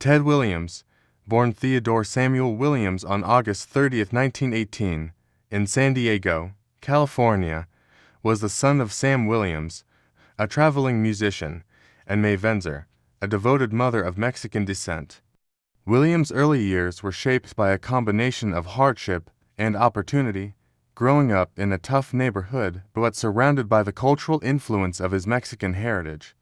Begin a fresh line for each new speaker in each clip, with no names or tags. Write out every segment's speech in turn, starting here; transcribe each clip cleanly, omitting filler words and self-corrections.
Ted Williams, born Theodore Samuel Williams on August 30, 1918, in San Diego, California, was the son of Sam Williams, a traveling musician, and May Venzer, a devoted mother of Mexican descent. Williams' early years were shaped by a combination of hardship and opportunity, growing up in a tough neighborhood but surrounded by the cultural influence of his Mexican heritage.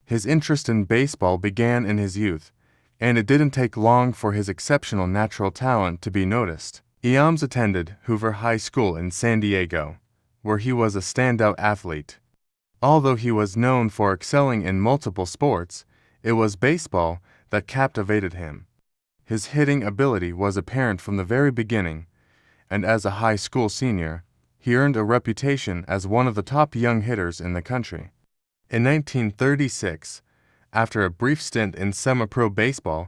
His interest in baseball began in his youth, and it didn't take long for his exceptional natural talent to be noticed. Williams attended Hoover High School in San Diego, where he was a standout athlete. Although he was known for excelling in multiple sports, it was baseball that captivated him. His hitting ability was apparent from the very beginning, and as a high school senior, he earned a reputation as one of the top young hitters in the country. In 1936, after a brief stint in semi-pro baseball,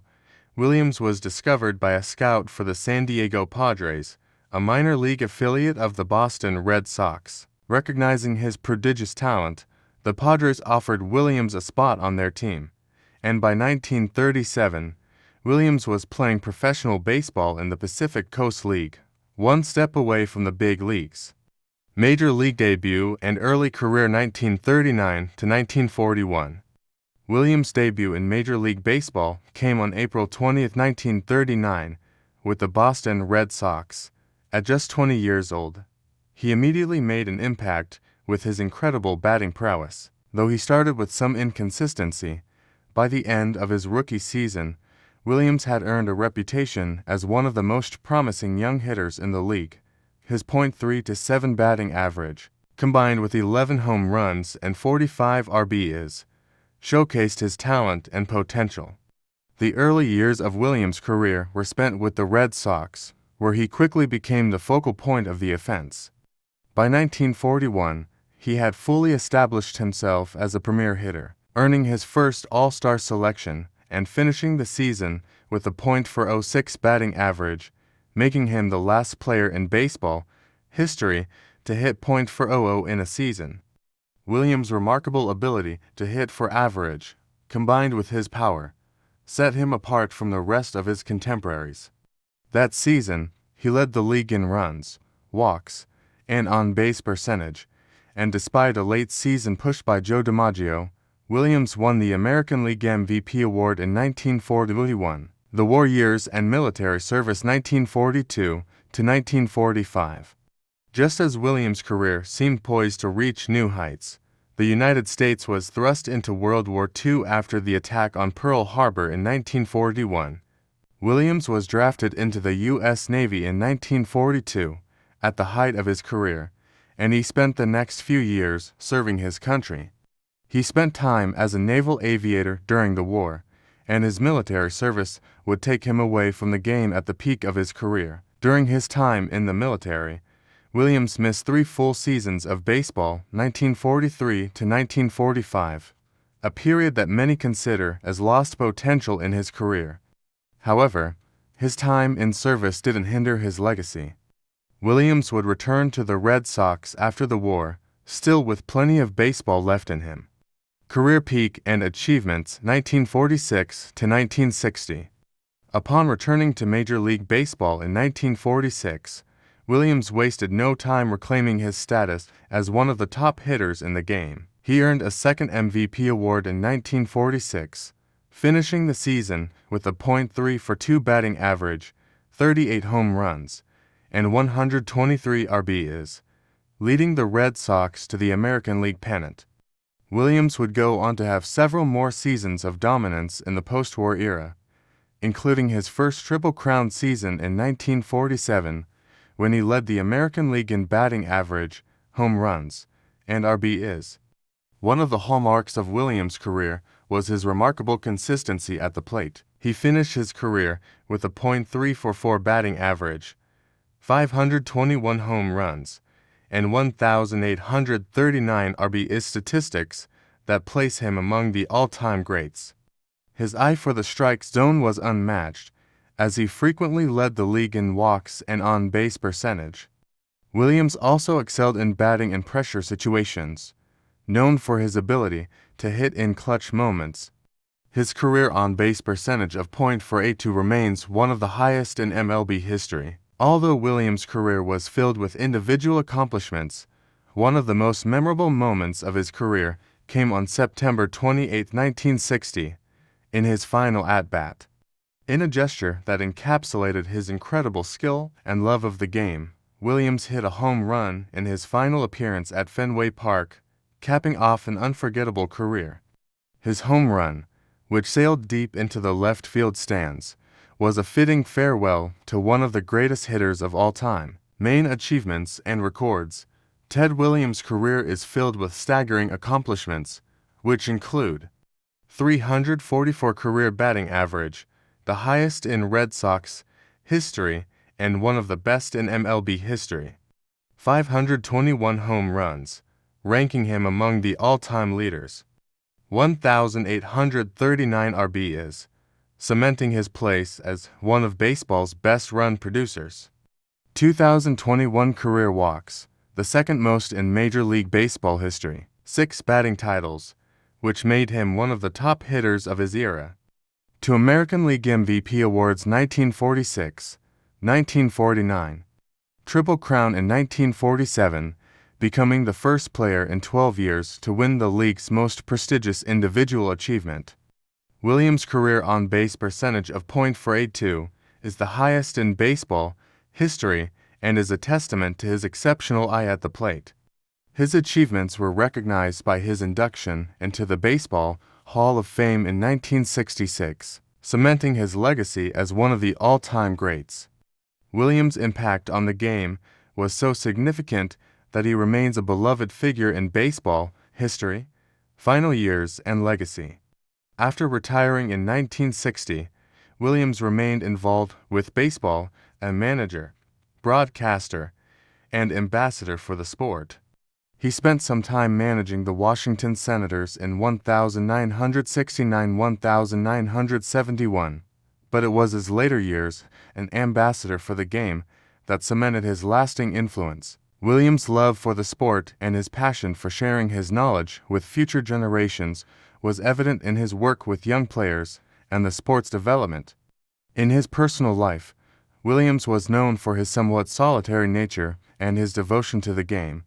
Williams was discovered by a scout for the San Diego Padres, a minor league affiliate of the Boston Red Sox. Recognizing his prodigious talent, the Padres offered Williams a spot on their team, and by 1937, Williams was playing professional baseball in the Pacific Coast League, one step away from the big leagues. Major League debut and early career 1939 to 1941. Williams' debut in Major League Baseball came on April 20, 1939, with the Boston Red Sox. At just 20 years old, he immediately made an impact with his incredible batting prowess. Though he started with some inconsistency, by the end of his rookie season, Williams had earned a reputation as one of the most promising young hitters in the league. His .327 batting average, combined with 11 home runs and 45 RBIs, showcased his talent and potential. The early years of Williams' career were spent with the Red Sox, where he quickly became the focal point of the offense. By 1941, he had fully established himself as a premier hitter, earning his first All-Star selection and finishing the season with a .406 batting average, making him the last player in baseball history to hit .400 in a season. Williams' remarkable ability to hit for average, combined with his power, set him apart from the rest of his contemporaries. That season, he led the league in runs, walks, and on-base percentage, and despite a late-season push by Joe DiMaggio, Williams won the American League MVP award in 1941. The war years and military service 1942 to 1945. Just as Williams' career seemed poised to reach new heights, the United States was thrust into World War II after the attack on Pearl Harbor in 1941. Williams was drafted into the U.S. Navy in 1942, at the height of his career, and he spent the next few years serving his country. He spent time as a naval aviator during the war, and his military service would take him away from the game at the peak of his career. During his time in the military, Williams missed 3 full seasons of baseball, 1943 to 1945, a period that many consider as lost potential in his career. However, his time in service didn't hinder his legacy. Williams would return to the Red Sox after the war, still with plenty of baseball left in him. Career peak and achievements 1946 to 1960. Upon returning to Major League Baseball in 1946, Williams wasted no time reclaiming his status as one of the top hitters in the game. He earned a second MVP award in 1946, finishing the season with a .342 batting average, 38 home runs, and 123 RBIs, leading the Red Sox to the American League pennant. Williams would go on to have several more seasons of dominance in the post-war era, including his first Triple Crown season in 1947, when he led the American League in batting average, home runs, and RBIs. One of the hallmarks of Williams' career was his remarkable consistency at the plate. He finished his career with a .344 batting average, 521 home runs, and 1,839 RBI statistics that place him among the all-time greats. His eye for the strike zone was unmatched, as he frequently led the league in walks and on-base percentage. Williams also excelled in batting in pressure situations, known for his ability to hit in clutch moments. His career on-base percentage of .482 remains one of the highest in MLB history. Although Williams' career was filled with individual accomplishments, one of the most memorable moments of his career came on September 28, 1960, in his final at-bat. In a gesture that encapsulated his incredible skill and love of the game, Williams hit a home run in his final appearance at Fenway Park, capping off an unforgettable career. His home run, which sailed deep into the left field stands, was a fitting farewell to one of the greatest hitters of all time. Main achievements and records. Ted Williams' career is filled with staggering accomplishments, which include 344 career batting average, the highest in Red Sox history and one of the best in MLB history. 521 home runs, ranking him among the all-time leaders. 1,839 RBIs, cementing his place as one of baseball's best run producers. 2,021 career walks, the second most in Major League Baseball history. 6 batting titles, which made him one of the top hitters of his era. 2 American League MVP awards 1946, 1949. Triple Crown in 1947, becoming the first player in 12 years to win the league's most prestigious individual achievement. Williams' career on-base percentage of .482 is the highest in baseball history and is a testament to his exceptional eye at the plate. His achievements were recognized by his induction into the Baseball Hall of Fame in 1966, cementing his legacy as one of the all-time greats. Williams' impact on the game was so significant that he remains a beloved figure in baseball history, final years, and legacy. After retiring in 1960, Williams remained involved with baseball as manager, broadcaster, and ambassador for the sport. He spent some time managing the Washington Senators in 1969-1971, but it was his later years an ambassador for the game that cemented his lasting influence. Williams' love for the sport and his passion for sharing his knowledge with future generations was evident in his work with young players and the sport's development. In his personal life, Williams was known for his somewhat solitary nature and his devotion to the game.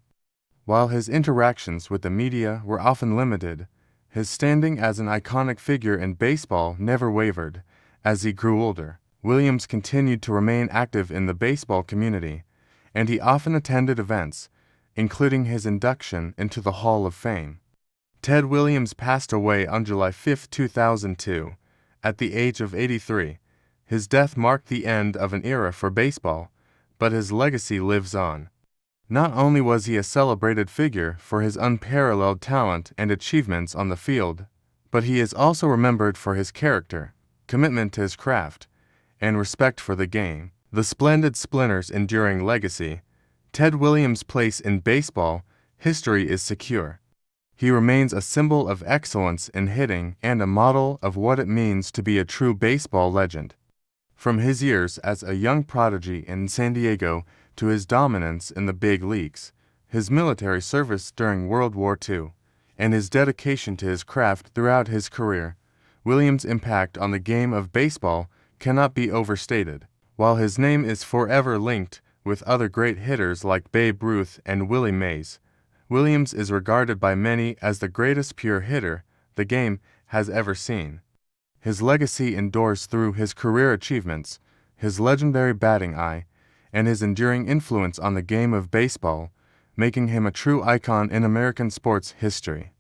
While his interactions with the media were often limited, his standing as an iconic figure in baseball never wavered. As he grew older, Williams continued to remain active in the baseball community, and he often attended events, including his induction into the Hall of Fame. Ted Williams passed away on July 5, 2002, at the age of 83. His death marked the end of an era for baseball, but his legacy lives on. Not only was he a celebrated figure for his unparalleled talent and achievements on the field, but he is also remembered for his character, commitment to his craft, and respect for the game. The splendid Splinter's enduring legacy. Ted Williams' place in baseball history is secure. He remains a symbol of excellence in hitting and a model of what it means to be a true baseball legend. From his years as a young prodigy in San Diego to his dominance in the big leagues, his military service during World War II, and his dedication to his craft throughout his career, Williams' impact on the game of baseball cannot be overstated. While his name is forever linked with other great hitters like Babe Ruth and Willie Mays, Williams is regarded by many as the greatest pure hitter the game has ever seen. His legacy endures through his career achievements, his legendary batting eye, and his enduring influence on the game of baseball, making him a true icon in American sports history.